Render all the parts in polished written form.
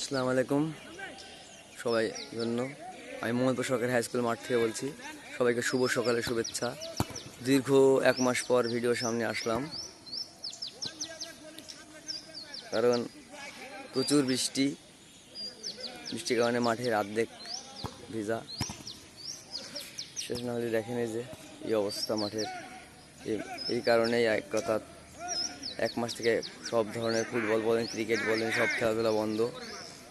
আসসালামু আলাইকুম সবাই জন্য আমি মোহাম্মদপুর সরকারি হাই স্কুল মাঠ থেকে বলছি। সবাইকে শুভ সকালের শুভেচ্ছা। দীর্ঘ 1 মাস পর ভিডিও সামনে আসলাম, কারণ প্রচুর বৃষ্টির কারণে মাঠের অর্ধেক ভিজা। শেষ না হলে দেখেন এই যে এই অবস্থা মাঠের। এই কারণেই এক কথা 1 মাস থেকে সব ধরনের ফুটবল বলেন, ক্রিকেট বলেন, সব খেলাধুলা বন্ধ।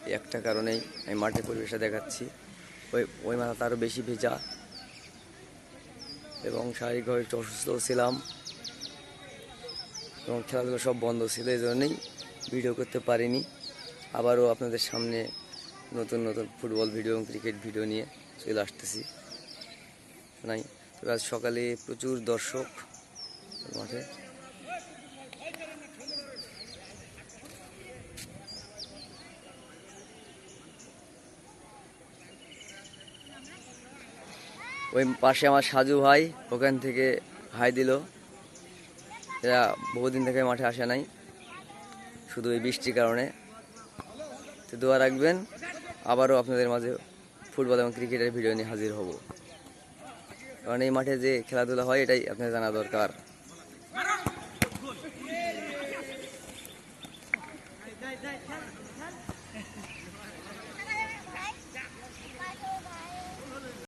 এই একটা কারণেই আমি মাঠের পরিবেশটা দেখাচ্ছি। ওই মাথা আরও বেশি ভেজা এবং শারীরিকভাবে একটু অসুস্থ ছিলাম এবং খেলাধুলা সব বন্ধ ছিল, এই জন্যই ভিডিও করতে পারিনি। আবারও আপনাদের সামনে নতুন নতুন ফুটবল ভিডিও এবং ক্রিকেট ভিডিও নিয়ে চলে আসতেছি। নাই তবে আজ সকালে প্রচুর দর্শক মাঠে। ওই পাশে আমার সাজু ভাই ওখান থেকে হাই দিল। এরা বহুদিন থেকে মাঠে আসে নাই, শুধু এই বৃষ্টির কারণে। তো দোয়া রাখবেন, আবারও আপনাদের মাঝে ফুটবল এবং ক্রিকেটের ভিডিও নিয়ে হাজির হব। কারণ এই মাঠে যে খেলাধুলা হয় এটাই আপনাদের জানা দরকার।